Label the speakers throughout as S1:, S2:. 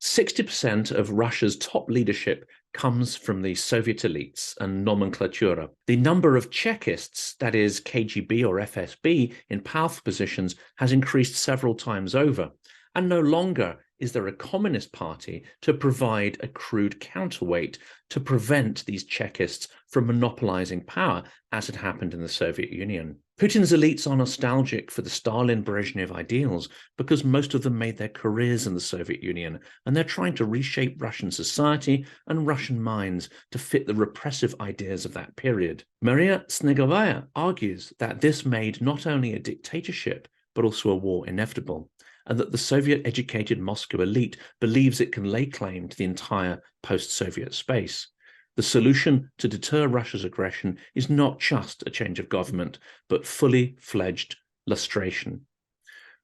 S1: 60% of Russia's top leadership comes from the Soviet elites and nomenklatura. The number of Chekists, that is KGB or FSB, in powerful positions has increased several times over, and no longer is there a communist party to provide a crude counterweight to prevent these Chekists from monopolizing power, as had happened in the Soviet Union. Putin's elites are nostalgic for the Stalin-Brezhnev ideals because most of them made their careers in the Soviet Union, and they're trying to reshape Russian society and Russian minds to fit the repressive ideas of that period. Maria Snegovaya argues that this made not only a dictatorship, but also a war inevitable, and that the Soviet-educated Moscow elite believes it can lay claim to the entire post-Soviet space. The solution to deter Russia's aggression is not just a change of government, but fully-fledged lustration.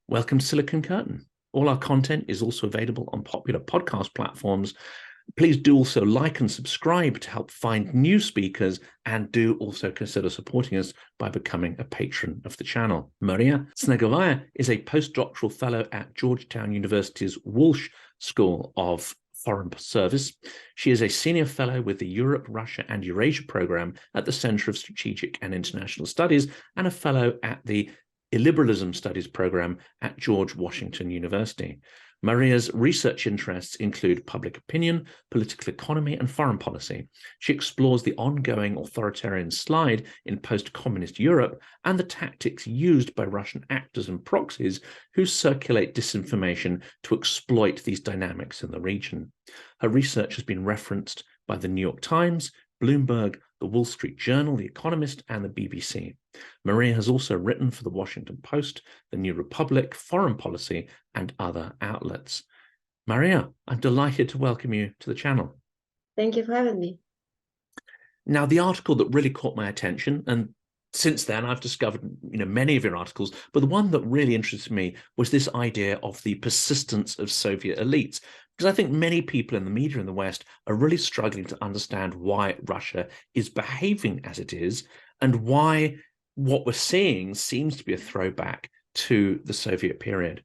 S1: Welcome to Silicon Curtain. All our content is also available on popular podcast platforms. Please do also like and subscribe to help find new speakers, and do also consider supporting us by becoming a patron of the channel. Maria Snegovaya is a postdoctoral fellow at Georgetown University's Walsh School of Foreign Service. She is a senior fellow with the Europe, Russia, and Eurasia program at the Center of Strategic and International Studies, and a fellow at the Illiberalism Studies program at George Washington University. Maria's research interests include public opinion, political economy, and foreign policy. She explores the ongoing authoritarian slide in post-communist Europe and the tactics used by Russian actors and proxies who circulate disinformation to exploit these dynamics in the region. Her research has been referenced by the New York Times, Bloomberg, the Wall Street Journal, The Economist, and the BBC. Maria has also written for the Washington Post, the New Republic, Foreign Policy, and other outlets. Maria, I'm delighted to welcome you to the channel.
S2: Thank you for having me.
S1: Now, the article that really caught my attention, and since then I've discovered many of your articles, but the one that really interested me was this idea of the persistence of Soviet elites. Because I think many people in the media in the West are really struggling to understand why Russia is behaving as it is, and why what we're seeing seems to be a throwback to the Soviet period.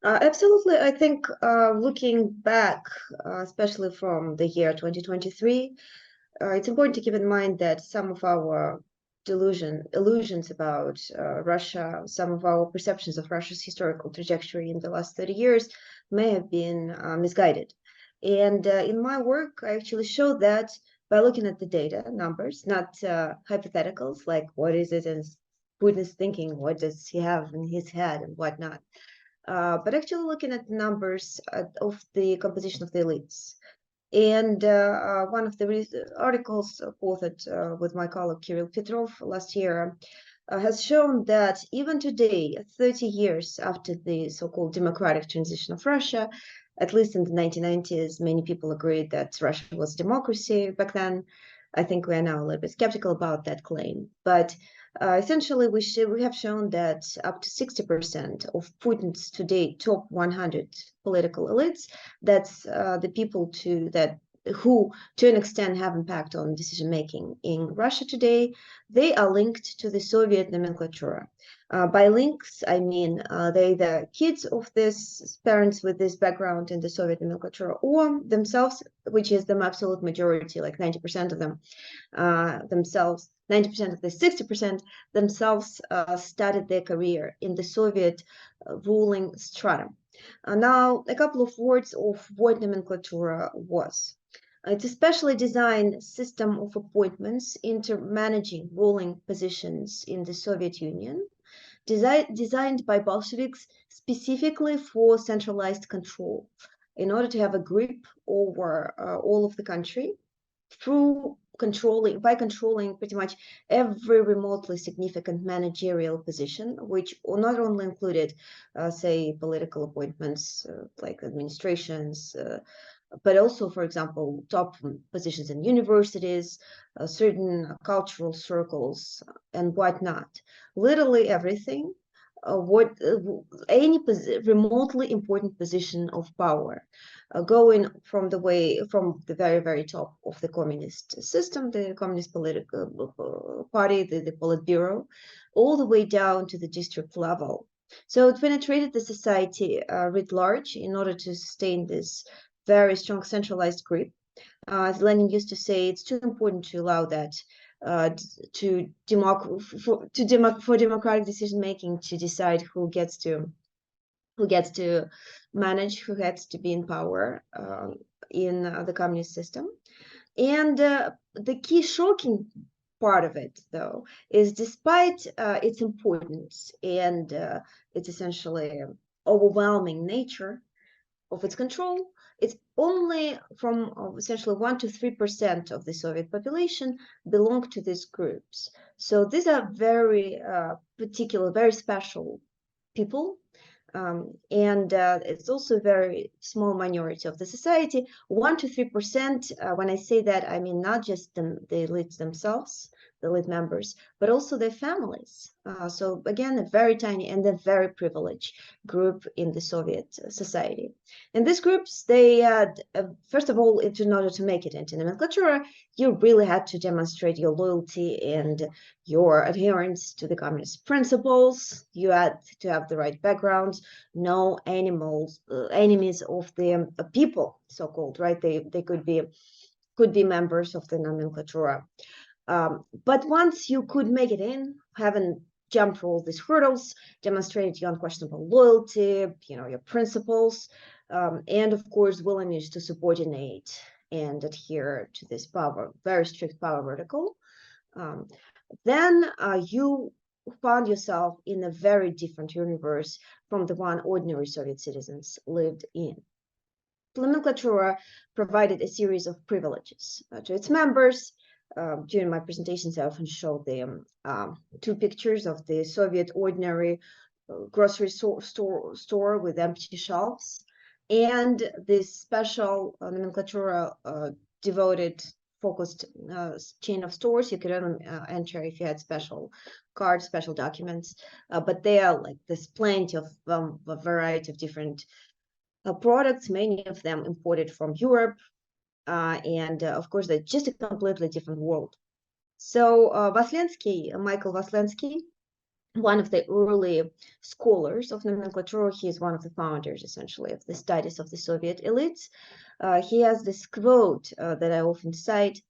S2: Absolutely. I think looking back, especially from the year 2023, it's important to keep in mind that some of our illusions about Russia, some of our perceptions of Russia's historical trajectory in the last 30 years may have been misguided. And in my work, I actually show that by looking at the data, numbers, not hypotheticals, like what is it in Putin's thinking, what does he have in his head and whatnot, but actually looking at the numbers of the composition of the elites. And one of the articles authored with my colleague Kirill Petrov last year has shown that even today, 30 years after the so-called democratic transition of Russia, at least in the 1990s, many people agreed that Russia was a democracy back then. I think we are now a little bit skeptical about that claim. But essentially, we have shown that up to 60% of Putin's today top 100 political elites, that's the people who to an extent have impact on decision making in Russia today, they are linked to the Soviet nomenklatura. By links, I mean they're the kids of these parents with this background in the Soviet nomenklatura, or themselves, which is the absolute majority, like 90% of them themselves, 90% of the 60% themselves started their career in the Soviet ruling strata. Now, a couple of words of what nomenklatura was. It's a specially designed system of appointments into managing ruling positions in the Soviet Union, designed by Bolsheviks specifically for centralized control, in order to have a grip over all of the country by controlling pretty much every remotely significant managerial position, which not only included, say, political appointments like administrations, but also, for example, top positions in universities, certain cultural circles, and whatnot. Literally everything, any remotely important position of power, going from the very, very top of the communist system, the communist political party, the Politburo, all the way down to the district level So it penetrated the society writ large in order to sustain this very strong centralized grip. As Lenin used to say, it's too important to allow that for democratic decision making to decide who gets to manage, who gets to be in power in the communist system. And the key shocking part of it, though, is despite its importance and its essentially overwhelming nature of its control, it's only from essentially 1 to 3% of the Soviet population belong to these groups. So these are very particular, very special people. And it's also a very small minority of the society. 1 to 3%. When I say that, I mean not just the elites themselves, the elite members, but also their families. So again, a very tiny and a very privileged group in the Soviet society. And these groups, they first of all, in order to make it into nomenklatura, you really had to demonstrate your loyalty and your adherence to the communist principles. You had to have the right background, no enemies of the people, so-called, right? They could be members of the nomenklatura. But once you could make it in, having jumped through all these hurdles, demonstrated your unquestionable loyalty, your principles, and of course, willingness to subordinate and adhere to this very strict power vertical, then you found yourself in a very different universe from the one ordinary Soviet citizens lived in. Nomenklatura provided a series of privileges to its members. During my presentations, I often show them two pictures of the Soviet ordinary grocery store with empty shelves, and this special nomenklatura devoted focused chain of stores you could only enter if you had special cards, special documents, but there are like there's plenty of a variety of different products, many of them imported from Europe, and of course they're just a completely different world. So Michael Vaslensky, one of the early scholars of nomenclature, he is one of the founders essentially of the studies of the Soviet elites. He has this quote that I often cite: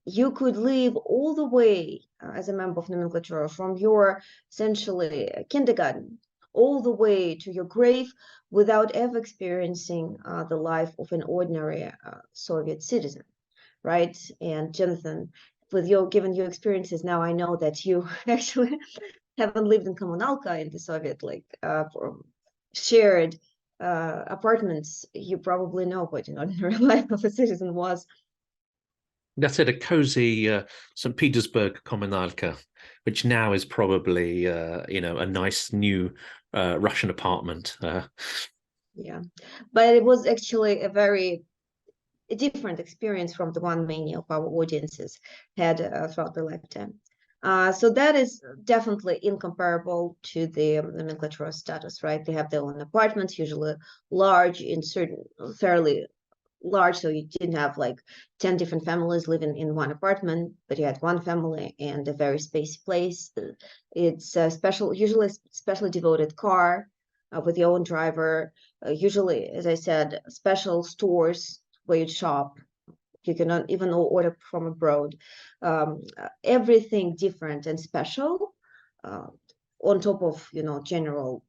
S2: you could live all the way as a member of nomenclature from your essentially kindergarten all the way to your grave without ever experiencing the life of an ordinary Soviet citizen, right? And Jonathan, given your experiences now, I know that you actually haven't lived in kommunalka in the Soviet, shared apartments. You probably know what an ordinary life of a citizen was.
S1: That's it, a cozy St. Petersburg kommunalka, which now is probably, a nice new Russian apartment.
S2: Yeah, but it was actually a different experience from the one many of our audiences had throughout the lifetime. So that is definitely incomparable to the nomenclature status, right? They have their own apartments, usually large, in certain fairly large, so you didn't have like 10 different families living in one apartment, but you had one family and a very spacey place. It's a usually specially devoted car with your own driver, usually, as I said, special stores where you shop. You cannot even order from abroad. Everything different and special, on top of general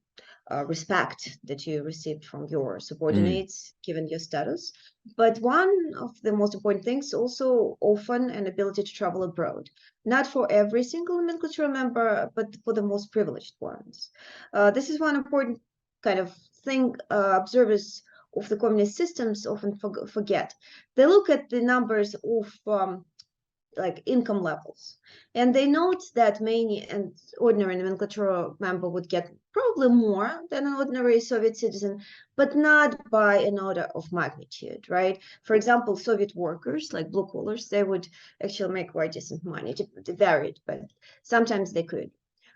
S2: respect that you received from your subordinates, given your status. But one of the most important things also often an ability to travel abroad, not for every single nomenclature member, but for the most privileged ones. This is one important kind of thing observers of the communist systems often forget. They look at the numbers of like income levels, and they note that many and ordinary nomenclature member would get probably more than an ordinary Soviet citizen, but not by an order of magnitude, right? For example, Soviet workers, like blue collars, they would actually make quite decent money. It varied, but sometimes they could.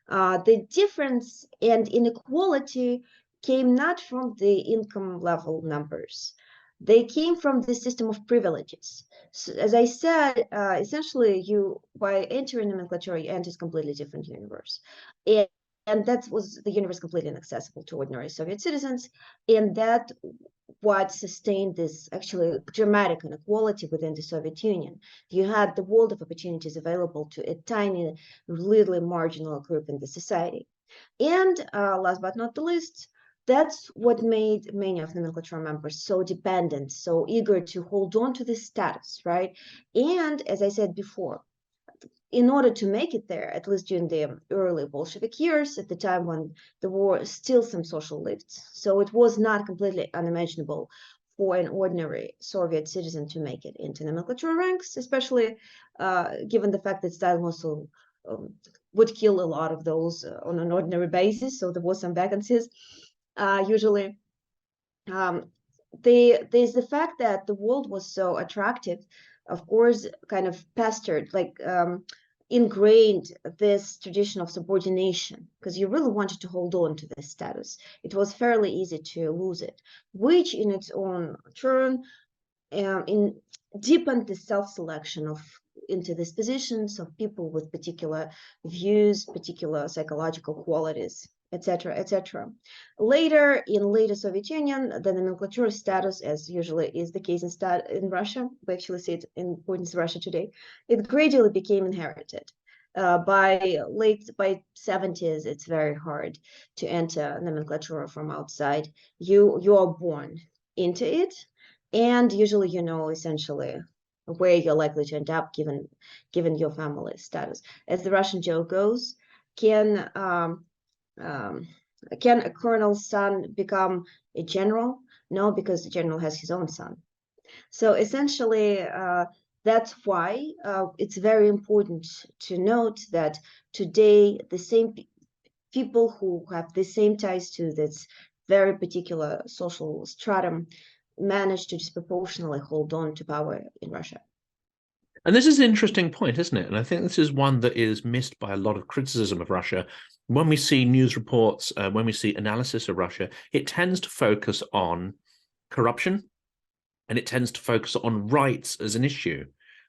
S2: The difference and inequality came not from the income level numbers. They came from the system of privileges. So, as I said, essentially, by entering nomenclature, you enter a completely different universe. And and that was the universe completely inaccessible to ordinary Soviet citizens, and that what sustained this actually dramatic inequality within the Soviet Union. You had the world of opportunities available to a tiny, really marginal group in the society. And last but not the least, that's what made many of the nomenklatura members so dependent, so eager to hold on to this status, right? And as I said before, in order to make it there, at least during the early Bolshevik years, at the time when there were still some social lifts, so it was not completely unimaginable for an ordinary Soviet citizen to make it into nomenklatura ranks, especially given the fact that Stalin also would kill a lot of those on an ordinary basis, so there was some vacancies. Usually, there's the fact that the world was so attractive, of course, kind of pestered, like ingrained this tradition of subordination, because you really wanted to hold on to this status. It was fairly easy to lose it, which in its own turn deepened the self-selection of into these positions of people with particular views, particular psychological qualities, etc., etc. Later, in later Soviet Union, the nomenklatura status, as usually is the case in Russia, we actually see it in Putin's Russia today, it gradually became inherited. By 70s, it's very hard to enter nomenklatura from outside. You are born into it, and usually you know essentially where you're likely to end up given your family status. As the Russian joke goes, can a colonel's son become a general? No, because the general has his own son. So essentially, that's why it's very important to note that today the same people who have the same ties to this very particular social stratum manage to disproportionately hold on to power in Russia.
S1: And this is an interesting point, isn't it? And I think this is one that is missed by a lot of criticism of Russia. When we see news reports, when we see analysis of Russia, it tends to focus on corruption, and it tends to focus on rights as an issue.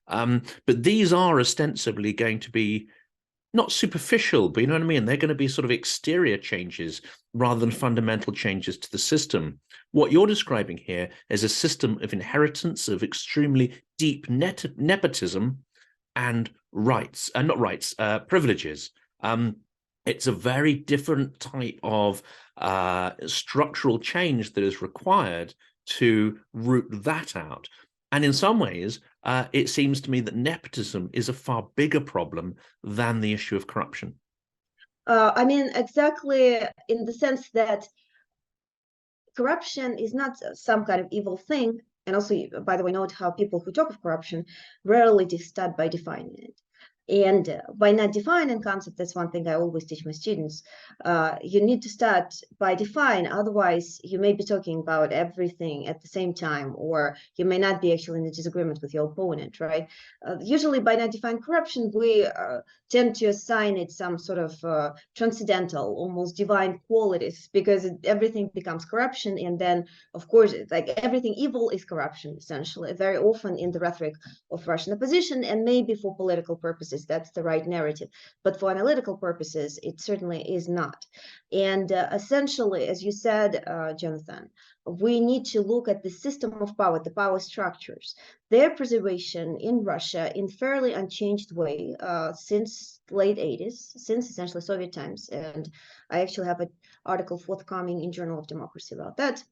S1: But these are ostensibly going to be not superficial, but you know what I mean? They're going to be sort of exterior changes rather than fundamental changes to the system. What you're describing here is a system of inheritance, of extremely deep nepotism and rights, not rights, privileges. It's a very different type of structural change that is required to root that out. And in some ways, it seems to me that nepotism is a far bigger problem than the issue of corruption.
S2: I mean, exactly in the sense that corruption is not some kind of evil thing. And also, by the way, note how people who talk of corruption rarely start by defining it. And by not defining concept, that's one thing I always teach my students. You need to start by define, otherwise you may be talking about everything at the same time, or you may not be actually in a disagreement with your opponent, right? Usually by not defining corruption, we tend to assign it some sort of transcendental, almost divine qualities, because everything becomes corruption. And then, of course, like everything evil is corruption, essentially, very often in the rhetoric of Russian opposition, and maybe for political purposes, that's the right narrative. But for analytical purposes, it certainly is not. And essentially, as you said, Jonathan, we need to look at the system of power, the power structures, their preservation in Russia in fairly unchanged way since late 80s, since essentially Soviet times. And I actually have an article forthcoming in Journal of Democracy about that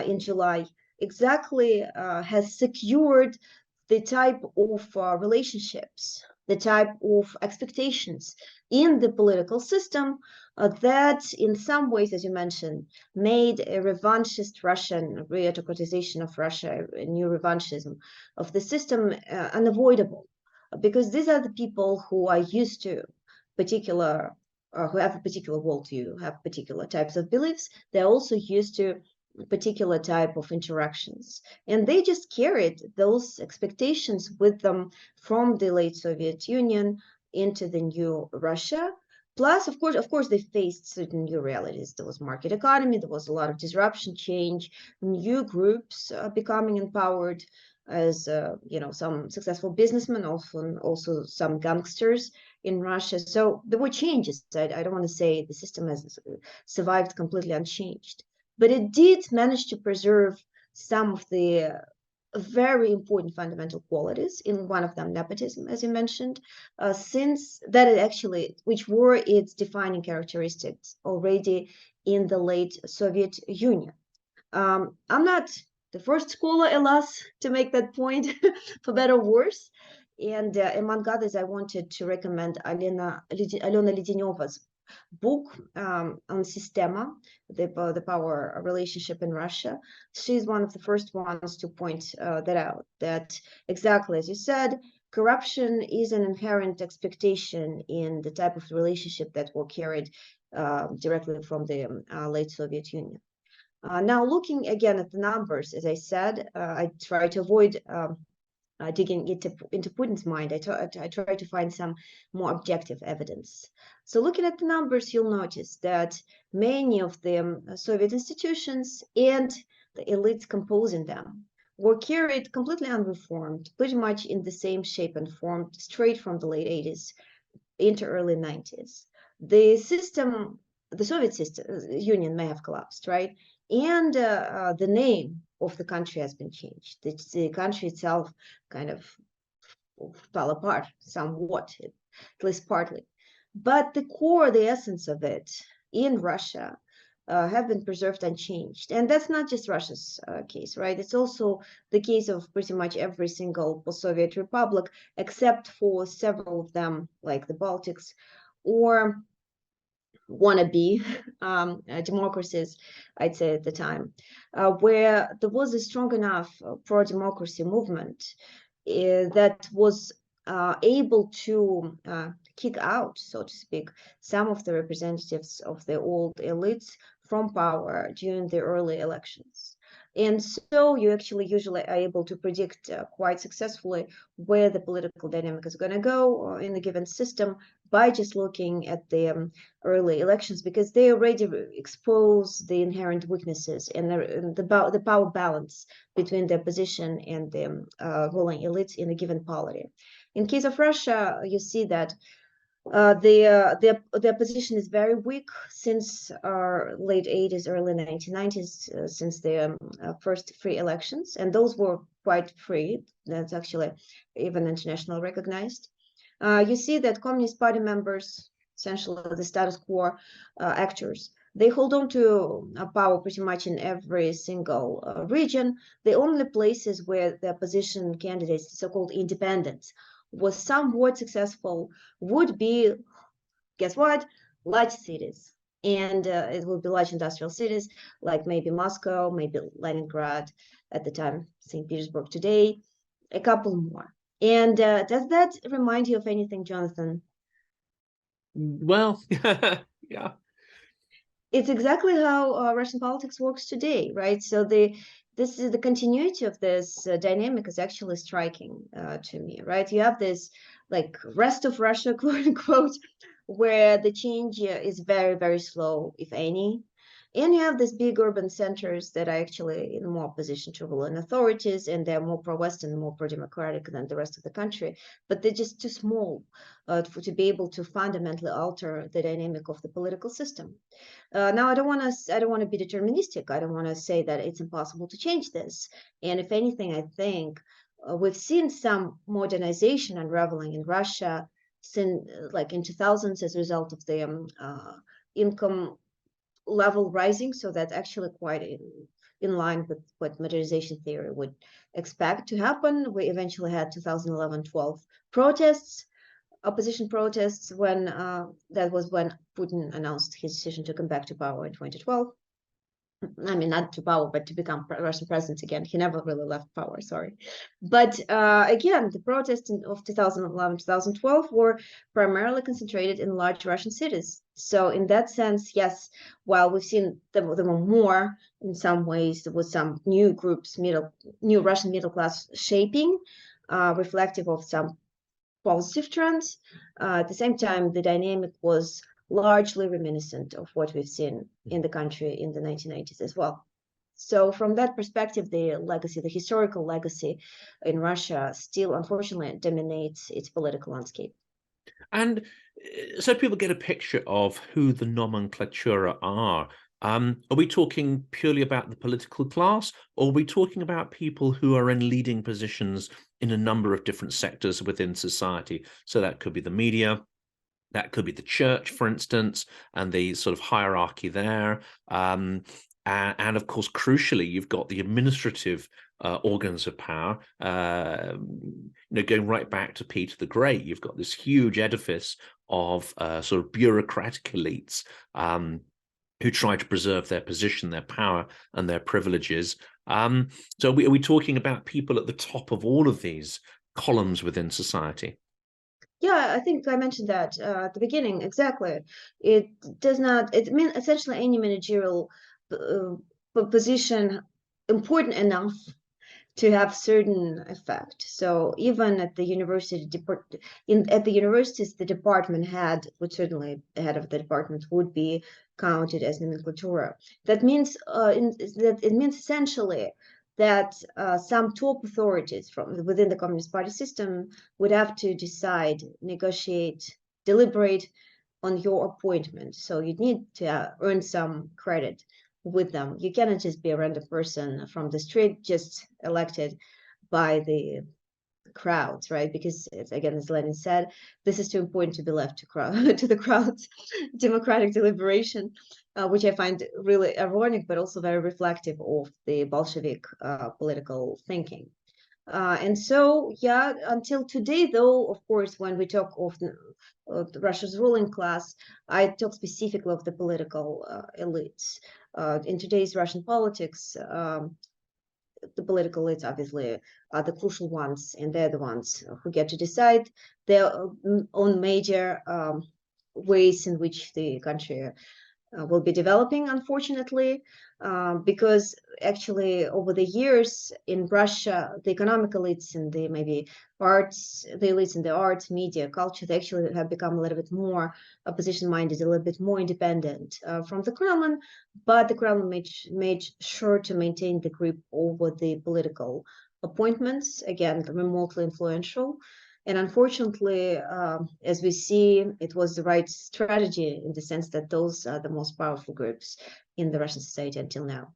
S2: in July, exactly has secured the type of relationships, the type of expectations in the political system that in some ways, as you mentioned, made a revanchist Russian re-autocratization of Russia, a new revanchism of the system unavoidable, because these are the people who are used to particular, who have a particular worldview, have particular types of beliefs. They're also used to particular type of interactions, and they just carried those expectations with them from the late Soviet Union into the new Russia. Plus, of course, they faced certain new realities. There was market economy, there was a lot of disruption, change, new groups becoming empowered, as some successful businessmen, often also some gangsters in Russia. So there were changes. I don't want to say the system has survived completely unchanged, but it did manage to preserve some of the very important fundamental qualities, in one of them nepotism, as you mentioned, since that it actually, which were its defining characteristics already in the late Soviet Union. I'm not the first scholar, alas, to make that point, for better or worse. And among others, I wanted to recommend Alena Ledeneva's book on Systema, the power relationship in Russia. She's one of the first ones to point that out, that exactly as you said, corruption is an inherent expectation in the type of relationship that were carried directly from the late Soviet Union. Now, looking again at the numbers, as I said, I try to avoid digging into Putin's mind. I try to find some more objective evidence. So looking at the numbers, you'll notice that many of the Soviet institutions and the elites composing them were carried completely unreformed, pretty much in the same shape and form, straight from the late 80s into early 90s. The system, the Soviet system, Union may have collapsed, right? And the name of the country has been changed. The country itself kind of fell apart somewhat, at least partly. But the core, the essence of it in Russia have been preserved unchanged. And that's not just Russia's case, right? It's also the case of pretty much every single post-Soviet republic, except for several of them, like the Baltics, or wannabe democracies, I'd say at the time, where there was a strong enough pro-democracy movement that was able to kick out, so to speak, some of the representatives of the old elites from power during the early elections. And so you actually usually are able to predict quite successfully where the political dynamic is going to go in a given system by just looking at the early elections, because they already expose the inherent weaknesses and the power balance between the opposition and the ruling elites in a given polity. In case of Russia, you see that the opposition is very weak since late 80s, early 1990s, since the first free elections, and those were quite free. That's actually even international recognized. You see that Communist Party members, essentially the status quo actors, they hold on to power pretty much in every single region. The only places where the opposition candidates, the so-called independents, was somewhat successful would be, guess what, large cities. And it would be large industrial cities like maybe Moscow, maybe Leningrad at the time, St. Petersburg today, a couple more. And does that remind you of anything, Jonathan?
S1: Well, yeah.
S2: It's exactly how Russian politics works today, right? So this is the continuity of this dynamic is actually striking to me, right? You have this like rest of Russia, quote unquote, where the change is very, very slow, if any. And you have these big urban centers that are actually in more position to ruling authorities, and they're more pro-Western, more pro-democratic than the rest of the country. But they're just too small to be able to fundamentally alter the dynamic of the political system. Now, I don't want to be deterministic. I don't want to say that it's impossible to change this. And if anything, I think we've seen some modernization unraveling in Russia since, like in 2000s, as a result of the income level rising. So that's actually quite in line with what modernization theory would expect to happen. We eventually had 2011-12 protests, opposition protests, when that was when Putin announced his decision to come back to power in 2012. I mean, not to power, but to become Russian president again. He never really left power, sorry. But again, the protests of 2011-2012 were primarily concentrated in large Russian cities. So in that sense, yes, while we've seen there were more, in some ways, there was some new groups, new Russian middle class shaping, reflective of some positive trends. At the same time, the dynamic was largely reminiscent of what we've seen in the country in the 1990s as well. So from that perspective, the legacy, the historical legacy in Russia still, unfortunately, dominates its political landscape.
S1: And so people get a picture of who the nomenklatura are we talking purely about the political class, or are we talking about people who are in leading positions in a number of different sectors within society? So that could be the media, that could be the church, for instance, and the sort of hierarchy there. And of course, crucially, you've got the administrative organs of power, going right back to Peter the Great. You've got this huge edifice of sort of bureaucratic elites who try to preserve their position, their power, and their privileges. So are we talking about people at the top of all of these columns within society?
S2: Yeah, I think I mentioned that at the beginning. Exactly. It does not, it means essentially any managerial position important enough to have certain effect. So even at the university at the universities, the department head would certainly, the head of the department would be counted as nomenklatura. That means that it means essentially that some top authorities from within the Communist Party system would have to decide, negotiate, deliberate on your appointment. So you need to earn some credit with them. You cannot just be a random person from the street, just elected by the crowds, right? Because it's, again, as Lenin said, this is too important to be left to the crowds. Democratic deliberation, which I find really ironic, but also very reflective of the Bolshevik political thinking. And so, yeah, until today, though, of course, when we talk of Russia's ruling class, I talk specifically of the political elites. In today's Russian politics, the political elites obviously are the crucial ones, and they're the ones who get to decide their own major ways in which the country will be developing, unfortunately, because actually over the years in Russia, the economic elites and the maybe arts, the elites in the arts, media, culture, they actually have become a little bit more opposition-minded, a little bit more independent from the Kremlin, but the Kremlin made sure to maintain the grip over the political appointments, again, remotely influential. And unfortunately, as we see, it was the right strategy in the sense that those are the most powerful groups in the Russian society until now.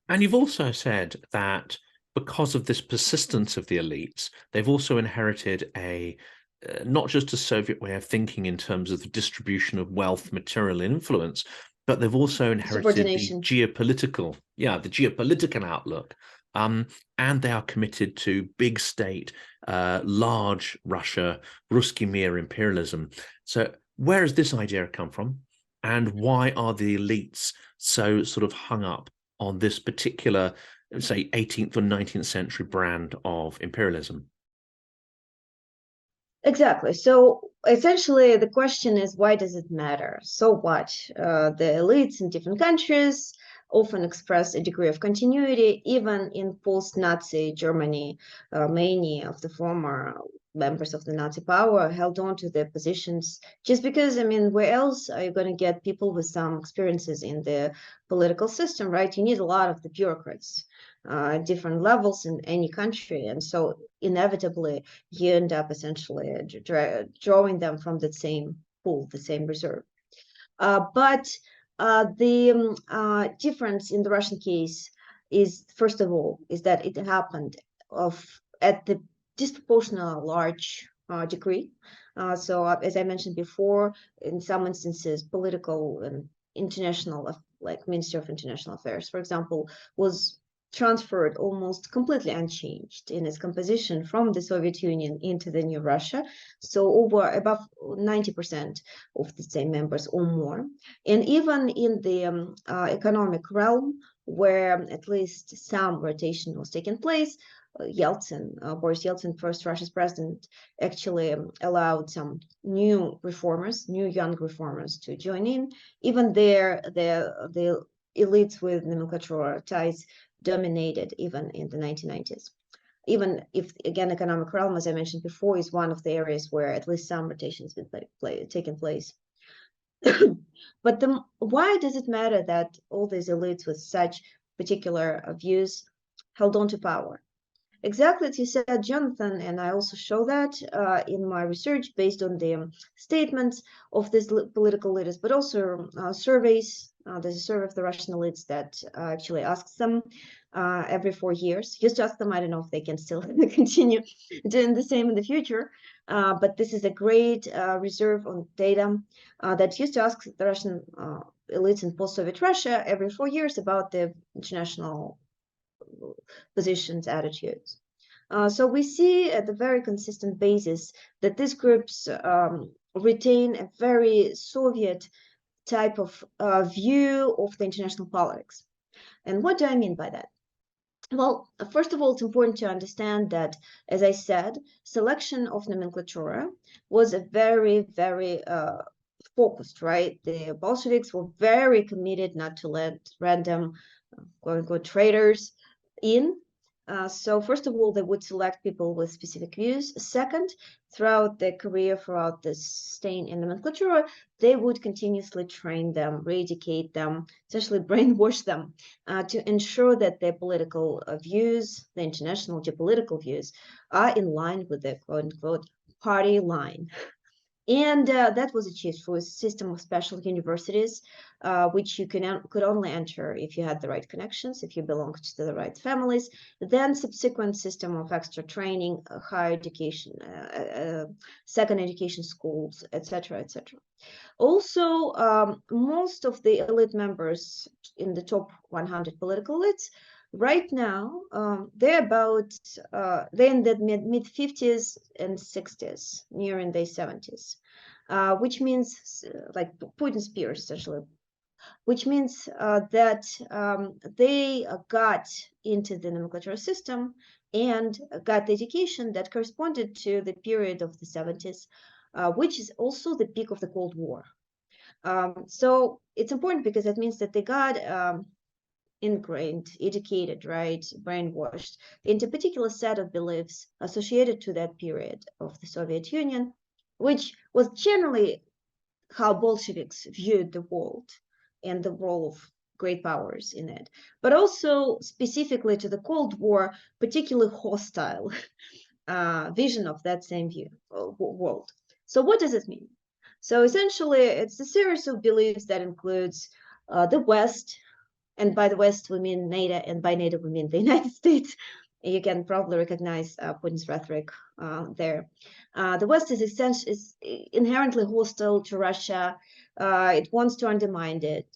S1: And you've also said that because of this persistence of the elites, they've also inherited not just a Soviet way of thinking in terms of the distribution of wealth, material influence, but they've also inherited the geopolitical outlook. And they are committed to big state, large Russia, Ruski Mir imperialism. So where has this idea come from? And why are the elites so sort of hung up on this particular, say, 18th or 19th century brand of imperialism?
S2: Exactly. So essentially, the question is, why does it matter? So what? The elites in different countries often express a degree of continuity, even in post-Nazi Germany. Many of the former members of the Nazi power held on to their positions just because, I mean, where else are you going to get people with some experiences in the political system, right? You need a lot of the bureaucrats at different levels in any country. And so inevitably, you end up essentially drawing them from the same pool, the same reserve. But the difference in the Russian case is, first of all, is that it happened at the disproportionately large degree. So as I mentioned before, in some instances, political and international, like Ministry of International Affairs, for example, was transferred almost completely unchanged in its composition from the Soviet Union into the new Russia. So above 90% of the same members or more. And even in the economic realm, where at least some rotation was taking place, Boris Yeltsin, first Russia's president, actually allowed some new young reformers to join in. Even there, the elites with nomenclature ties dominated even in the 1990s. Even if, again, economic realm, as I mentioned before, is one of the areas where at least some rotations been taken place. But why does it matter that all these elites with such particular views held on to power? Exactly as you said, Jonathan, and I also show that in my research based on the statements of these political leaders, but also surveys. There's a survey of the Russian elites that actually asks them every 4 years. Just ask them, I don't know if they can still continue doing the same in the future, but this is a great reserve on data that used to ask the Russian elites in post-Soviet Russia every 4 years about the international positions, attitudes. So we see at a very consistent basis that these groups retain a very Soviet type of view of the international politics. And what do I mean by that? Well, first of all, it's important to understand that, as I said, selection of nomenklatura was a very, very focused, right? The Bolsheviks were very committed not to let random, quote-unquote, traitors in. So first of all, they would select people with specific views. Second, throughout their career, throughout the staying in nomenklatura, they would continuously train them, re-educate them, essentially brainwash them to ensure that their political views, the international geopolitical views, are in line with their quote-unquote party line. And that was achieved through a system of special universities, which you could only enter if you had the right connections, if you belonged to the right families. Then subsequent system of extra training, higher education, second education schools, etc., etc. Also, most of the elite members in the top 100 political elites right now, they're in the mid 50s and 60s, nearing their 70s, which means like Putin's peers, essentially, which means that they got into the nomenclature system and got the education that corresponded to the period of the 70s, which is also the peak of the Cold War. So it's important because that means that they got ingrained, educated, right, brainwashed into a particular set of beliefs associated to that period of the Soviet Union, which was generally how Bolsheviks viewed the world and the role of great powers in it, but also specifically to the Cold War, particularly hostile vision of that same view world. So what does it mean? So essentially, it's a series of beliefs that includes the West, and by the West, we mean NATO, and by NATO, we mean the United States. You can probably recognize Putin's rhetoric there. The West is inherently hostile to Russia. It wants to undermine it.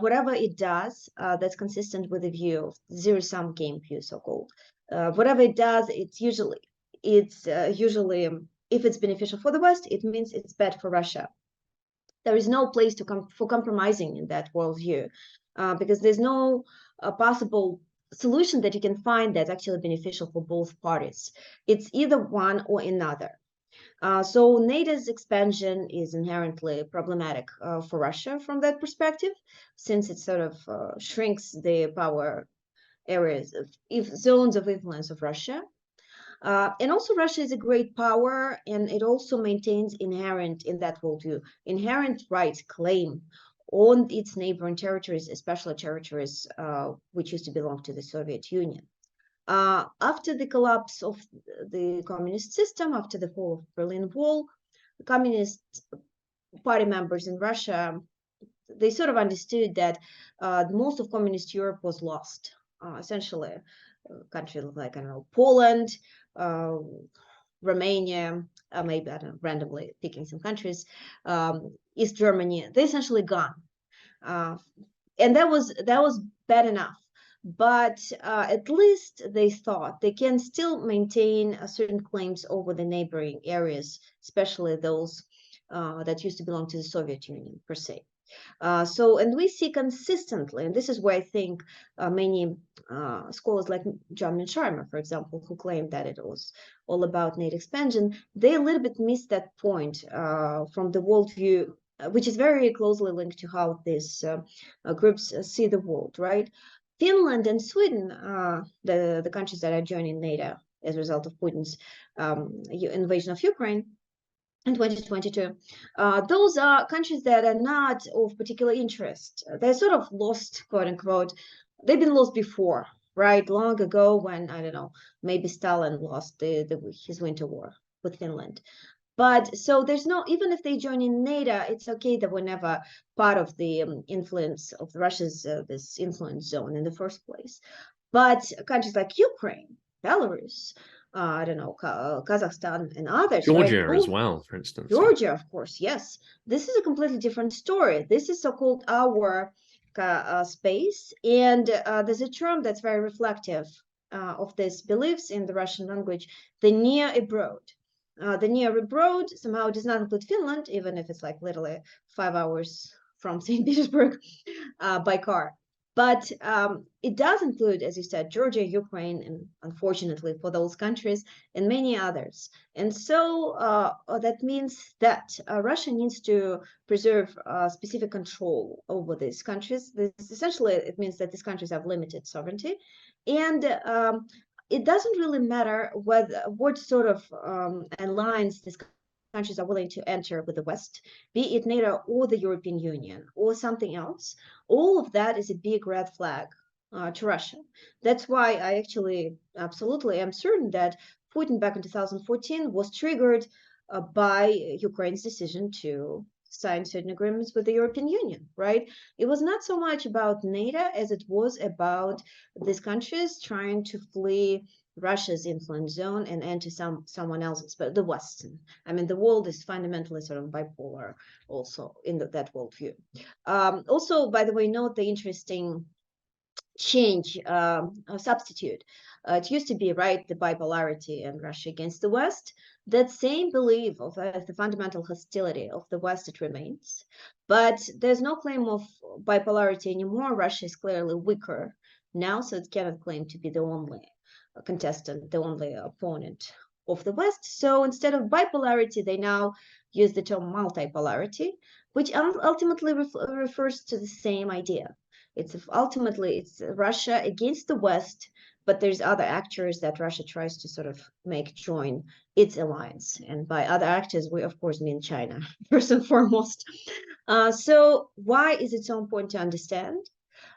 S2: Whatever it does, that's consistent with the view of zero-sum game view, so-called. Whatever it does, it's usually if it's beneficial for the West, it means it's bad for Russia. There is no place for compromising in that worldview, because there's no possible solution that you can find that's actually beneficial for both parties. It's either one or another. So NATO's expansion is inherently problematic for Russia from that perspective, since it sort of shrinks the power areas zones of influence of Russia. And also Russia is a great power, and it also maintains inherent in that worldview, inherent right claim on its neighboring territories, especially territories which used to belong to the Soviet Union. After the collapse of the communist system, after the fall of Berlin Wall, the Communist Party members in Russia, they sort of understood that most of communist Europe was lost. Essentially, countries like, I don't know, Poland, Romania, maybe, I don't know, randomly picking some countries, East Germany, they're essentially gone. And that was bad enough. But at least they thought they can still maintain certain claims over the neighboring areas, especially those that used to belong to the Soviet Union per se. And we see consistently, and this is where I think many scholars like John Mearsheimer, for example, who claim that it was all about NATO expansion, they a little bit miss that point from the worldview, which is very closely linked to how these groups see the world, right? Finland and Sweden, the countries that are joining NATO as a result of Putin's invasion of Ukraine in 2022, those are countries that are not of particular interest. They're sort of lost, quote unquote, they've been lost before, right? Long ago, when I don't know, maybe Stalin lost his winter war with Finland. But so there's no, even if they join in NATO, it's okay that we're never part of the influence of Russia's this influence zone in the first place. But countries like Ukraine, Belarus, I don't know, Kazakhstan and others, right?
S1: Georgia as well, for instance.
S2: Georgia, of course, yes. This is a completely different story. This is so-called our space, and there's a term that's very reflective of these beliefs in the Russian language, the near abroad. The near abroad somehow does not include Finland, even if it's like literally 5 hours from St. Petersburg by car. But it does include, as you said, Georgia, Ukraine, and unfortunately for those countries, and many others. And so that means that Russia needs to preserve specific control over these countries. Essentially, it means that these countries have limited sovereignty. And it doesn't really matter what sort of alliance these countries are willing to enter with the West, be it NATO or the European Union or something else. All of that is a big red flag to Russia. That's why I actually absolutely am certain that Putin back in 2014 was triggered by Ukraine's decision to sign certain agreements with the European Union, right? It was not so much about NATO as it was about these countries trying to flee Russia's influence zone and enter someone else's, but the Western. I mean, the world is fundamentally sort of bipolar also in that worldview. Also, by the way, note the interesting change, substitute. It used to be, right, the bipolarity and Russia against the West. That same belief of the fundamental hostility of the West, it remains. But there's no claim of bipolarity anymore. Russia is clearly weaker now, so it cannot claim to be the only contestant, the only opponent of the West. So instead of bipolarity, they now use the term multipolarity, which ultimately refers to the same idea. It's Russia against the West, but there's other actors that Russia tries to sort of make join its alliance. And by other actors, we of course mean China, first and foremost. So why is it so important to understand?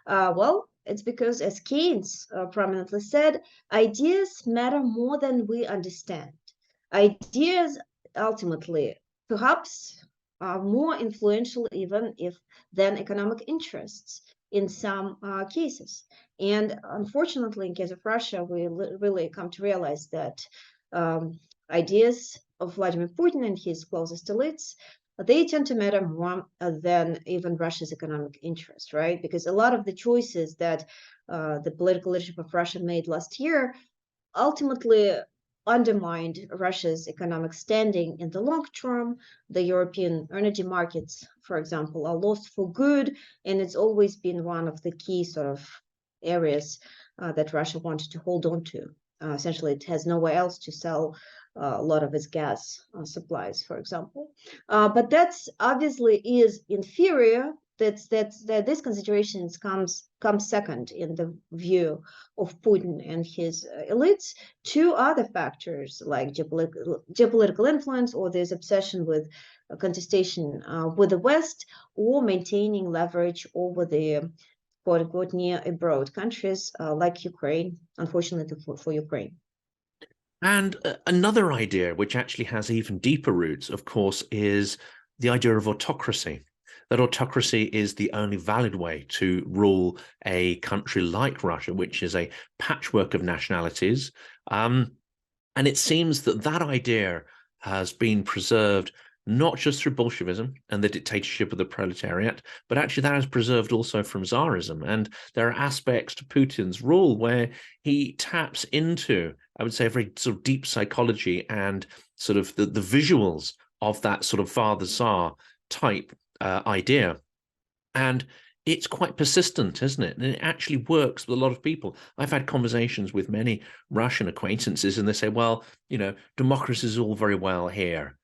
S2: Well, it's because, as Keynes prominently said, ideas matter more than we understand. Ideas ultimately, perhaps, are more influential even than economic interests in some cases. And unfortunately, in case of Russia, we really come to realize that ideas of Vladimir Putin and his closest elites, they tend to matter more than even Russia's economic interest, right? Because a lot of the choices that the political leadership of Russia made last year ultimately undermined Russia's economic standing in the long term. The European energy markets, for example, are lost for good, and it's always been one of the key sort of areas that Russia wanted to hold on to. Essentially, it has nowhere else to sell a lot of its gas supplies, for example. But that's obviously is inferior. That this considerations comes second in the view of Putin and his elites to other factors like geopolitical influence or this obsession with contestation with the West or maintaining leverage over the quote unquote near abroad countries like Ukraine, unfortunately for Ukraine.
S1: And another idea, which actually has even deeper roots, of course, is the idea of autocracy. That autocracy is the only valid way to rule a country like Russia, which is a patchwork of nationalities. And it seems that that idea has been preserved not just through Bolshevism and the dictatorship of the proletariat, but actually that is preserved also from Tsarism. And there are aspects to Putin's rule where he taps into, I would say, a very sort of deep psychology and sort of the visuals of that sort of Father Tsar type idea. And it's quite persistent, isn't it? And it actually works with a lot of people. I've had conversations with many Russian acquaintances, and they say, well, you know, democracy is all very well here.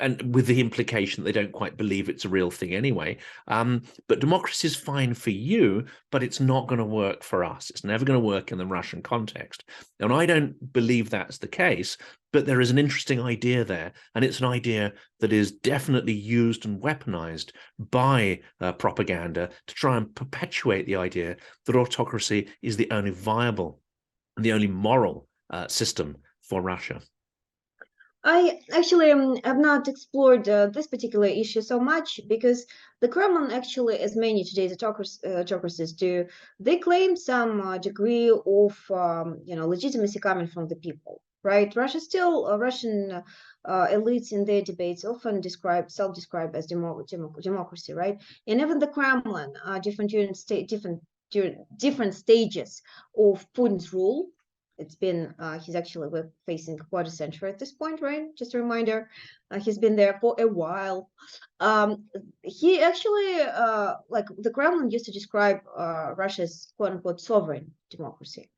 S1: and with the implication they don't quite believe it's a real thing anyway. But democracy is fine for you, but it's not going to work for us. It's never going to work in the Russian context. And I don't believe that's the case, but there is an interesting idea there. And it's an idea that is definitely used and weaponized by propaganda to try and perpetuate the idea that autocracy is the only viable and the only moral system for Russia.
S2: I actually have not explored this particular issue so much because the Kremlin actually, as many today's autocracies do, they claim some degree of legitimacy coming from the people, right? Russia still Russian elites in their debates often self-describe as democracy, right? And even the Kremlin, different stages of Putin's rule. It's been he's actually facing a quarter century at this point, right? Just a reminder, he's been there for a while. He actually like the Kremlin used to describe Russia's quote unquote sovereign democracy.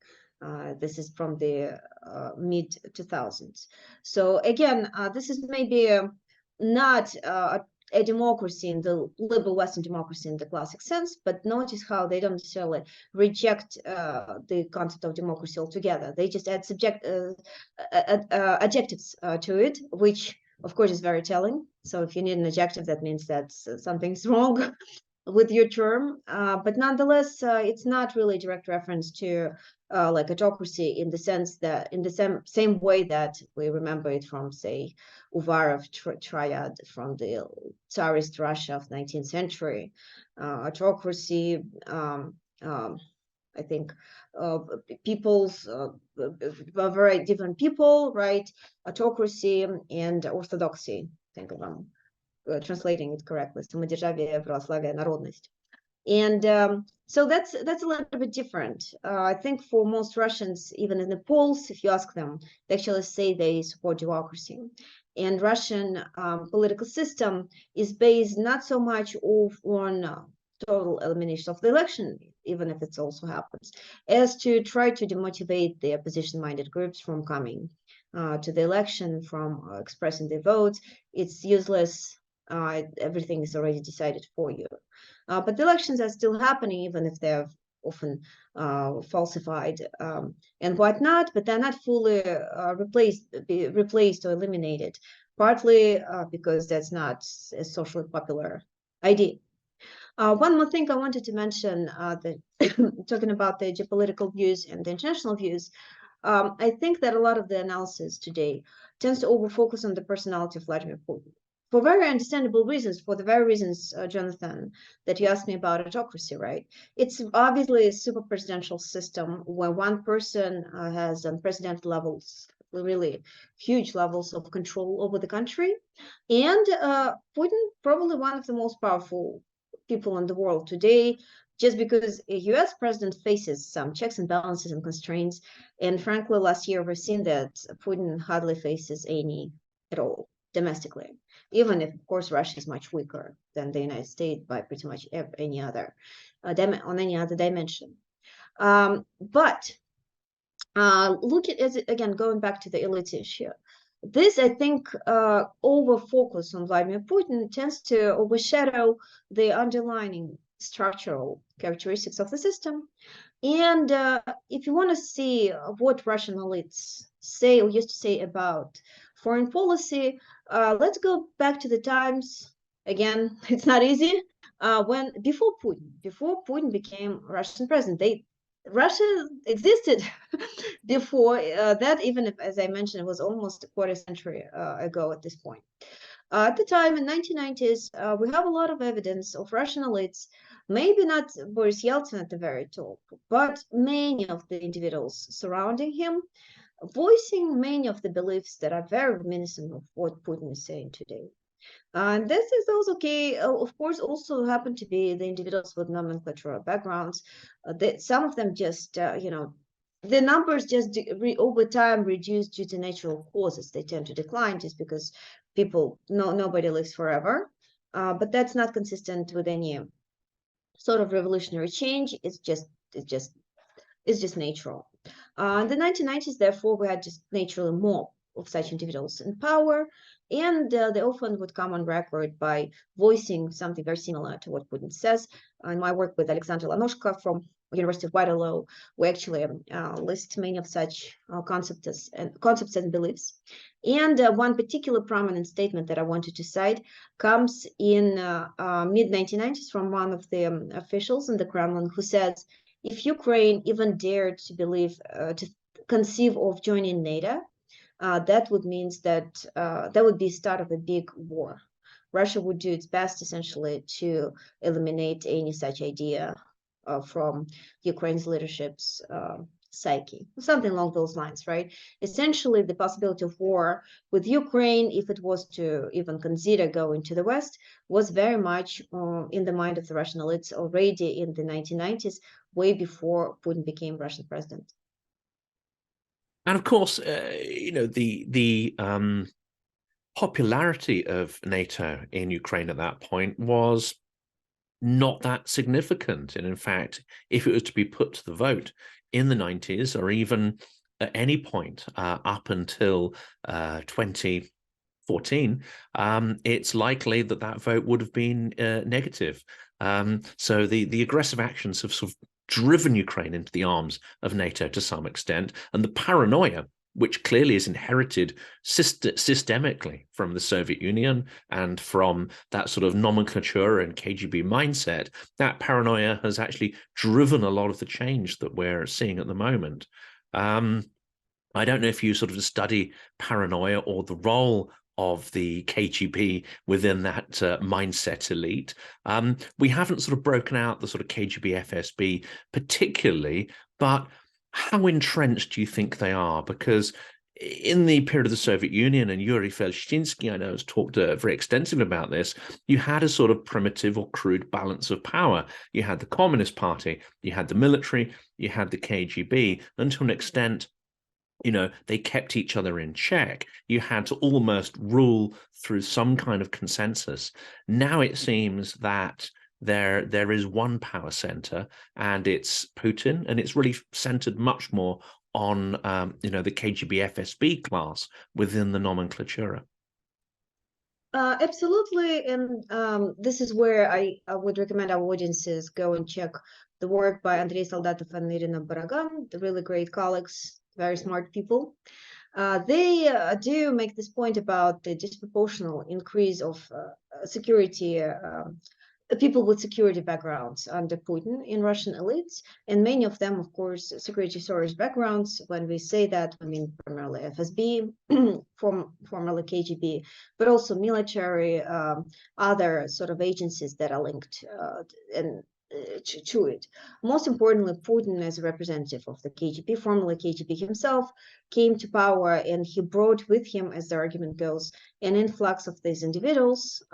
S2: This is from the mid 2000s. So again, this is maybe not a democracy in the liberal Western democracy in the classic sense, but notice how they don't necessarily reject the concept of democracy altogether. They just add adjectives to it, which of course is very telling. So if you need an adjective, that means that something's wrong with your term, but nonetheless, it's not really a direct reference to like autocracy in the sense that in the same way that we remember it from, say, Uvarov triad from the Tsarist Russia of 19th century. Autocracy, I think people's very different people, right? Autocracy and orthodoxy. I think translating it correctly, самодержавие, православие, народность. And so that's a little bit different. I think for most Russians, even in the polls, if you ask them, they actually say they support democracy. And Russian political system is based not so much on total elimination of the election, even if it also happens, as to try to demotivate the opposition-minded groups from coming to the election, from expressing their votes. It's useless. Everything is already decided for you. But the elections are still happening, even if they're often falsified and whatnot, but they're not fully replaced or eliminated, partly because that's not a socially popular idea. One more thing I wanted to mention, talking about the geopolitical views and the international views, I think that a lot of the analysis today tends to over-focus on the personality of Vladimir Putin. For very understandable reasons, for the very reasons, Jonathan, that you asked me about autocracy, right? It's obviously a super presidential system where one person has on president levels, really huge levels of control over the country. And Putin, probably one of the most powerful people in the world today, just because a US president faces some checks and balances and constraints. And frankly, last year, we've seen that Putin hardly faces any at all domestically, even if, of course, Russia is much weaker than the United States by pretty much any other on any other dimension. But look at it again, going back to the elite issue. This, I think, over-focus on Vladimir Putin tends to overshadow the underlying structural characteristics of the system. And if you want to see what Russian elites say or used to say about foreign policy, let's go back to the times. Again, it's not easy. When before Putin became Russian president, Russia existed before that, even if, as I mentioned, it was almost a quarter century ago at this point. At the time, in 1990s, we have a lot of evidence of Russian elites, maybe not Boris Yeltsin at the very top, but many of the individuals surrounding him, voicing many of the beliefs that are very reminiscent of what Putin is saying today. And this is also okay, of course, also happen to be the individuals with nomenklatura backgrounds. Some of them just, the numbers just over time reduce due to natural causes. They tend to decline just because nobody lives forever. But that's not consistent with any sort of revolutionary change. It's just natural. In the 1990s, therefore, we had just naturally more of such individuals in power, and they often would come on record by voicing something very similar to what Putin says. In my work with Alexander Lanoshka from University of Waterloo, we actually list many of such concepts and beliefs. And one particular prominent statement that I wanted to cite comes in mid-1990s from one of the officials in the Kremlin, who says, if Ukraine even dared to believe, to conceive of joining NATO, that would mean that that would be the start of a big war. Russia would do its best, essentially, to eliminate any such idea from Ukraine's leadership's psyche, something along those lines, right? Essentially, the possibility of war with Ukraine, if it was to even consider going to the West, was very much in the mind of the Russian elites already in the 1990s, way before Putin became Russian president.
S1: And of course, the popularity of NATO in Ukraine at that point was not that significant. And in fact, if it was to be put to the vote in the 90s, or even at any point up until 2014, it's likely that that vote would have been negative. So the aggressive actions have sort of driven Ukraine into the arms of NATO to some extent, and the paranoia, which clearly is inherited systemically from the Soviet Union and from that sort of nomenklatura and KGB mindset, that paranoia has actually driven a lot of the change that we're seeing at the moment. I don't know if you sort of study paranoia or the role of the KGB within that mindset elite. We haven't sort of broken out the sort of KGB, FSB particularly, but how entrenched do you think they are? Because in the period of the Soviet Union, and Yuri Felshtinsky, I know, has talked very extensively about this, you had a sort of primitive or crude balance of power. You had the Communist Party, you had the military, you had the KGB, and to an extent, they kept each other in check. You had to almost rule through some kind of consensus. Now it seems that there is one power center, and it's Putin, and it's really centered much more on the KGB FSB class within the nomenklatura.
S2: Absolutely, and this is where I would recommend our audiences go and check the work by Andrei Soldatov and Irina Baragan, the really great colleagues, very smart people. They do make this point about the disproportional increase of security, people with security backgrounds under Putin in Russian elites, and many of them, of course, security service backgrounds. When we say that, we mean primarily FSB, formerly KGB, but also military, other sort of agencies that are linked to it. Most importantly, Putin, as a representative of the KGB, formerly KGB himself, came to power, and he brought with him, as the argument goes, an influx of these individuals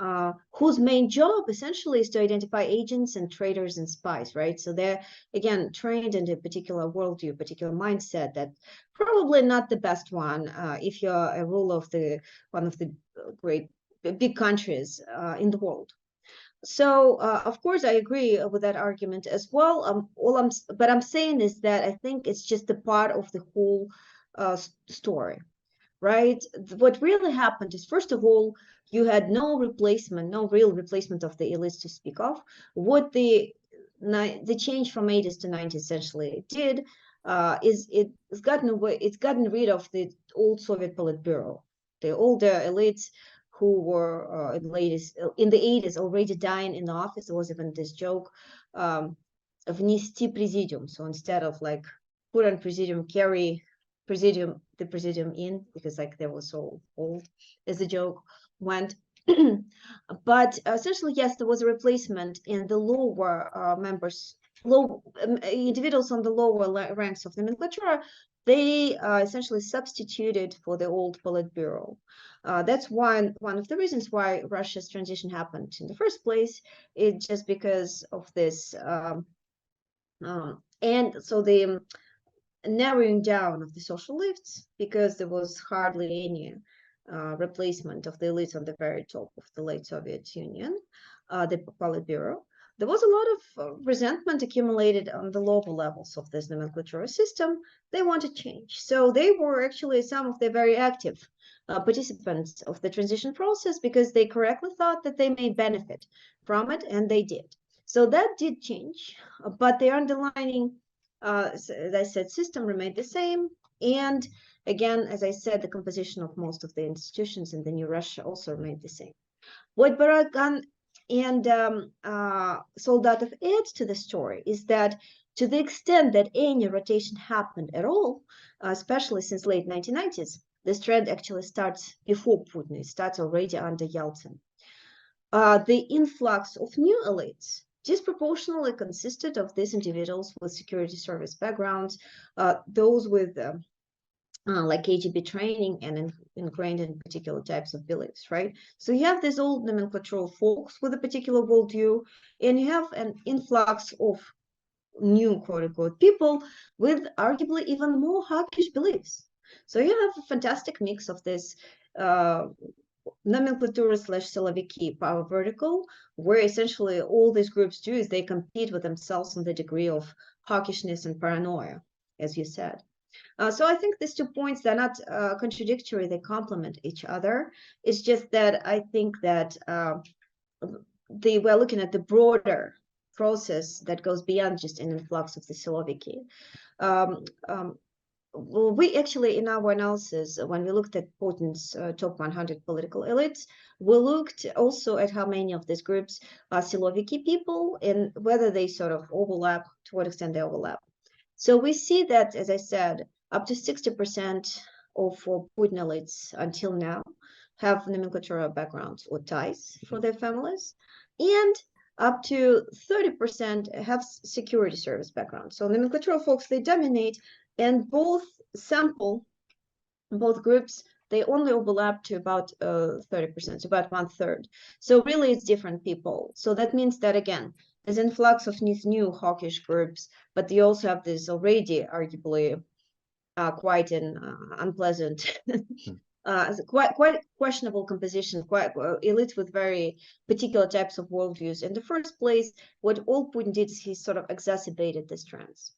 S2: whose main job essentially is to identify agents and traitors and spies, right? So they're, again, trained in a particular worldview, particular mindset that probably not the best one if you're a ruler of one of the great big countries in the world. So, of course, I agree with that argument as well. But I'm saying is that I think it's just a part of the whole story, right? What really happened is, first of all, you had no real replacement of the elites to speak of. What the change from 80s to 90s essentially did is it's gotten rid of the old Soviet Politburo, the older elites who were in the 80s already dying in the office. There was even this joke of внести президиум. So instead of like put on presidium, carry the presidium in, because like they were so old, as the joke went. But essentially, yes, there was a replacement in the lower individuals on the lower ranks of the nomenclature. They essentially substituted for the old Politburo. That's one of the reasons why Russia's transition happened in the first place. It's just because of this, and so the narrowing down of the social lifts, because there was hardly any replacement of the elites on the very top of the late Soviet Union, the Politburo. there was a lot of resentment accumulated on the local levels of this nomenclatura system. They wanted change. So they were actually some of the very active participants of the transition process because they correctly thought that they may benefit from it, and they did. So that did change, but the underlying, as I said, system remained the same. And again, as I said, the composition of most of the institutions in the new Russia also remained the same. What Baragan and Soldatov add to the story is that to the extent that any rotation happened at all, especially since late 1990s, this trend actually starts before Putin. It starts already under Yeltsin. The influx of new elites disproportionately consisted of these individuals with security service backgrounds, those with like KGB training and ingrained in particular types of beliefs, right? So you have these old nomenclatural folks with a particular worldview, and you have an influx of new quote-unquote people with arguably even more hawkish beliefs. So you have a fantastic mix of this nomenclatura / Siloviki power vertical, where essentially all these groups do is they compete with themselves on the degree of hawkishness and paranoia, as you said. So I think these 2 points, they're not contradictory, they complement each other. It's just that I think that we're looking at the broader process that goes beyond just an influx of the Siloviki. Well, we actually, in our analysis, when we looked at Putin's top 100 political elites, we looked also at how many of these groups are Siloviki people and whether they sort of overlap, to what extent they overlap. So we see that, as I said, up to 60% of Putin elites until now have nomenclatura backgrounds or ties for their families, and up to 30% have security service backgrounds. So nomenclatura folks, they dominate, and both groups, they only overlap to about 30%, so about 1/3. So really it's different people. So that means that, again, there's an influx of these new hawkish groups, but they also have this already arguably quite an unpleasant, quite questionable composition, quite elites with very particular types of worldviews. In the first place, what all Putin did is he sort of exacerbated these trends.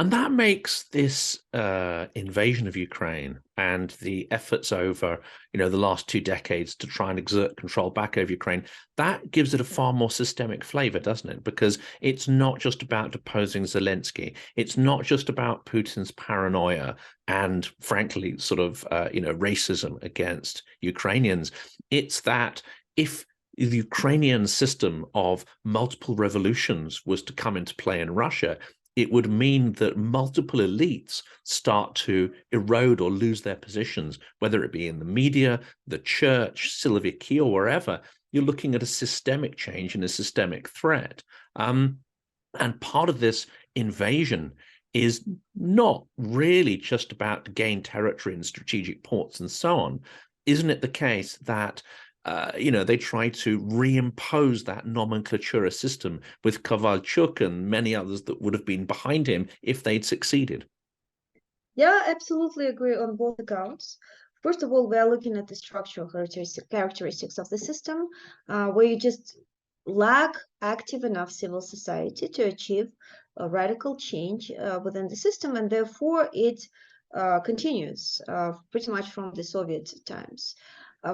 S1: And that makes this invasion of Ukraine and the efforts over, the last 2 decades to try and exert control back over Ukraine, that gives it a far more systemic flavor, doesn't it? Because it's not just about deposing Zelensky. It's not just about Putin's paranoia and, frankly, sort of, racism against Ukrainians. It's that if the Ukrainian system of multiple revolutions was to come into play in Russia, it would mean that multiple elites start to erode or lose their positions, whether it be in the media, the church, Siloviki, or wherever. You're looking at a systemic change and a systemic threat. And part of this invasion is not really just about to gain territory in strategic ports and so on. Isn't it the case that they try to reimpose that nomenklatura system with Kovalchuk and many others that would have been behind him if they'd succeeded?
S2: Yeah, absolutely agree on both accounts. First of all, we are looking at the structural characteristics of the system, where you just lack active enough civil society to achieve a radical change within the system, and therefore it continues pretty much from the Soviet times.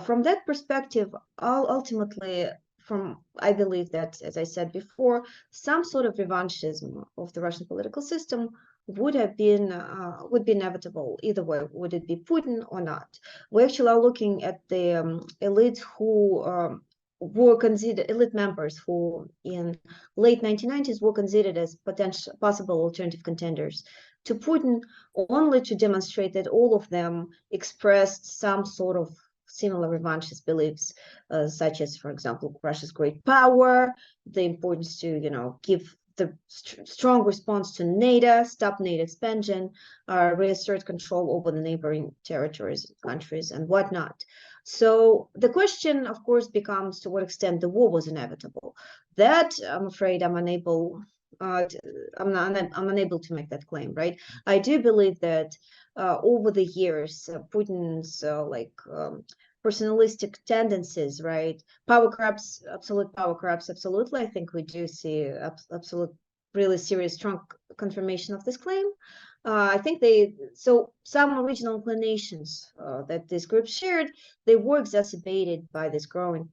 S2: From that perspective, ultimately, I believe that, as I said before, some sort of revanchism of the Russian political system would be inevitable either way. Would it be Putin or not? We actually are looking at the elites who were considered elite members who in late 1990s were considered as possible alternative contenders to Putin, only to demonstrate that all of them expressed some sort of similar revanchist beliefs, such as, for example, Russia's great power, the importance to, give the strong response to NATO, stop NATO expansion, reassert control over the neighboring territories, countries, and whatnot. So the question, of course, becomes to what extent the war was inevitable. That, I'm afraid, I'm unable to make that claim, right? I do believe that over the years, Putin's personalistic tendencies, right? Power grabs, absolute power grabs, absolutely. I think we do see absolute, really serious, strong confirmation of this claim. I think some original inclinations that this group shared, they were exacerbated by this growing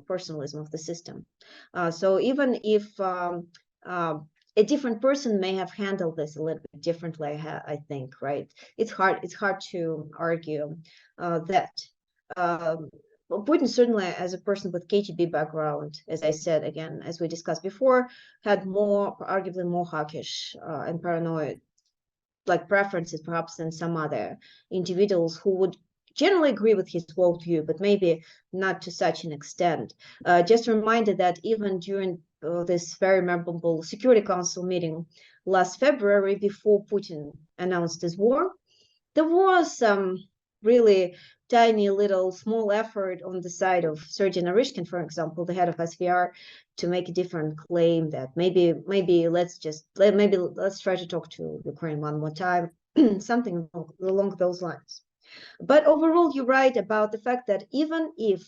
S2: personalism of the system. So even if a different person may have handled this a little bit differently, I think, right? It's hard to argue that. Well, Putin certainly, as a person with KGB background, as I said again, as we discussed before, had arguably more hawkish and paranoid like preferences perhaps than some other individuals who would generally agree with his worldview, but maybe not to such an extent. Just a reminder that even during this very memorable Security Council meeting last February, before Putin announced his war, there was some really tiny little small effort on the side of Sergei Naryshkin, for example, the head of SVR, to make a different claim that maybe let's try to talk to Ukraine one more time, something along those lines. But overall, you're right about the fact that even if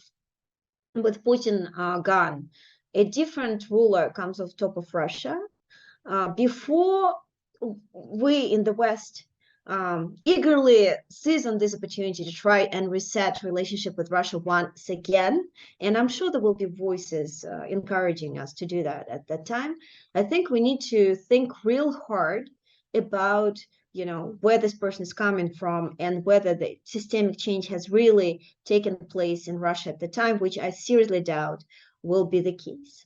S2: with Putin gone, a different ruler comes off top of Russia, before we in the West eagerly seize on this opportunity to try and reset relationship with Russia once again, and I'm sure there will be voices encouraging us to do that at that time, I think we need to think real hard about where this person is coming from and whether the systemic change has really taken place in Russia at the time, which I seriously doubt will be the case.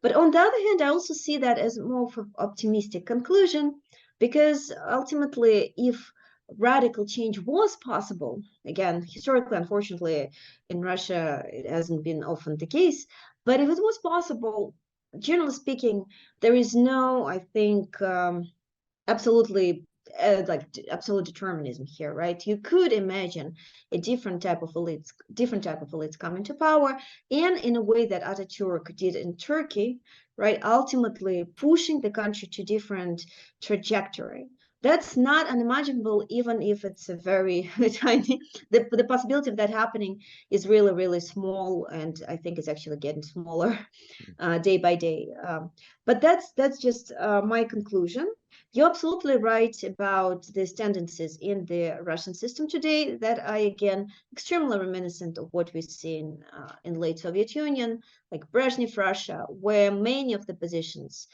S2: But on the other hand, I also see that as more of an optimistic conclusion, because ultimately, if radical change was possible, again, historically, unfortunately, in Russia, it hasn't been often the case, but if it was possible, generally speaking, there is no, I think, absolutely absolute determinism here, right? You could imagine a different type of elites coming to power, and in a way that Ataturk did in Turkey, right? Ultimately pushing the country to different trajectory. That's not unimaginable, even if it's a very tiny. The possibility of that happening is really, really small, and I think it's actually getting smaller day by day. But that's just my conclusion. You're absolutely right about these tendencies in the Russian system today that are, again, extremely reminiscent of what we've seen in late Soviet Union, like Brezhnev Russia, where many of the positions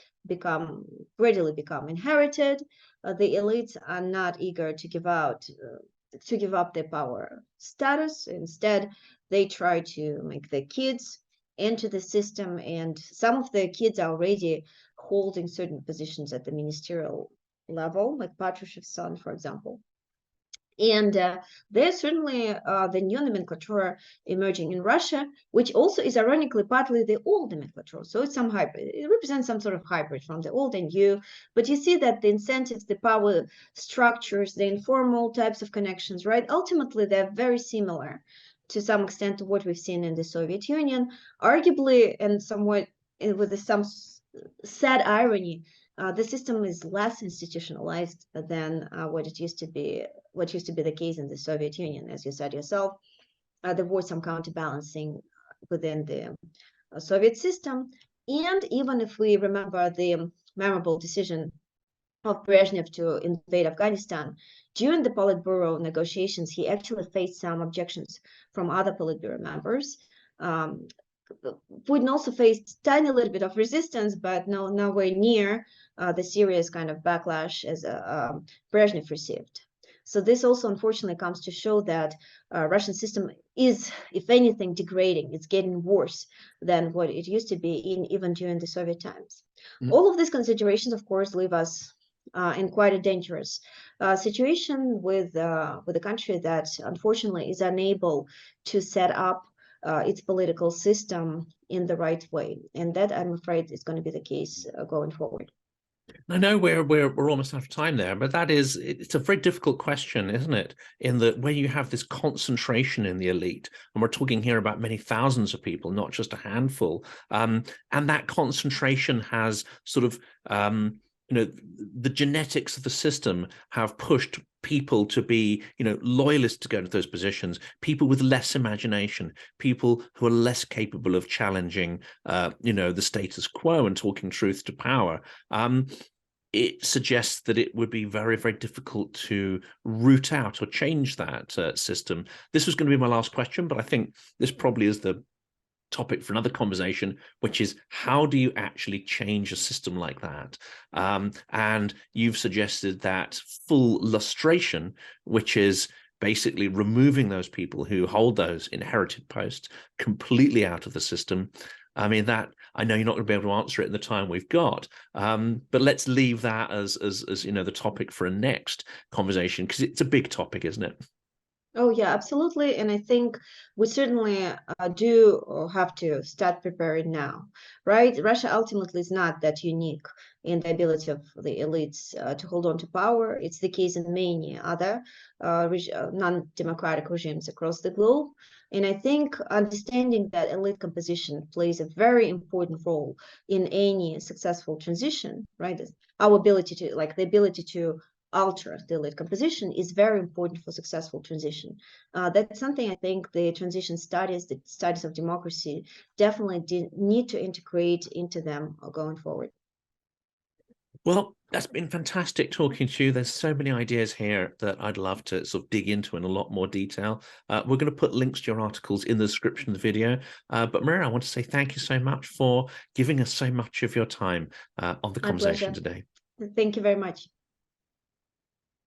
S2: gradually become inherited. The elites are not eager to give up their power status. Instead, they try to make their kids into the system, and some of the kids are already holding certain positions at the ministerial level, like Patrushev's son, for example. And there's certainly the new nomenclatura emerging in Russia, which also is ironically partly the old nomenclatura. So it's some hybrid. It represents some sort of hybrid from the old and new. But you see that the incentives, the power structures, the informal types of connections, right? Ultimately, they're very similar to some extent to what we've seen in the Soviet Union, arguably, and somewhat with some sad irony, the system is less institutionalized than what used to be the case in the Soviet Union. As you said yourself, there was some counterbalancing within the Soviet system. And even if we remember the memorable decision of Brezhnev to invade Afghanistan, during the Politburo negotiations, he actually faced some objections from other Politburo members. Putin also faced a tiny little bit of resistance, but nowhere near the serious kind of backlash as Brezhnev received. So this also unfortunately comes to show that Russian system is, if anything, degrading. It's getting worse than what it used to be even during the Soviet times. All of these considerations, of course, leave us in quite a dangerous situation with a country that unfortunately is unable to set up its political system in the right way, and that, I'm afraid, is going to be the case going forward.
S1: I know we're almost out of time there, but it's a very difficult question, isn't it? In that where you have this concentration in the elite, and we're talking here about many thousands of people, not just a handful, and that concentration has sort of the genetics of the system have pushed people to be, loyalists to go into those positions, people with less imagination, people who are less capable of challenging, the status quo and talking truth to power. It suggests that it would be very, very difficult to root out or change that system. This was going to be my last question, but I think this probably is the topic for another conversation, which is how do you actually change a system like that? And you've suggested that full lustration, which is basically removing those people who hold those inherited posts completely out of the system. I mean, that I know you're not going to be able to answer it in the time we've got, but let's leave that as the topic for a next conversation, because it's a big topic, isn't it?
S2: Oh, yeah, absolutely. And I think we certainly do have to start preparing now, right? Russia ultimately is not that unique in the ability of the elites to hold on to power. It's the case in many other non-democratic regimes across the globe. And I think understanding that elite composition plays a very important role in any successful transition, right? Our ability to, the ability to alter the elite composition is very important for successful transition. That's something I think the transition studies, the studies of democracy, definitely need to integrate into them going forward.
S1: Well, that's been fantastic talking to you. There's so many ideas here that I'd love to sort of dig into in a lot more detail. We're going to put links to your articles in the description of the video. But Maria, I want to say thank you so much for giving us so much of your time on the conversation today.
S2: Thank you very much.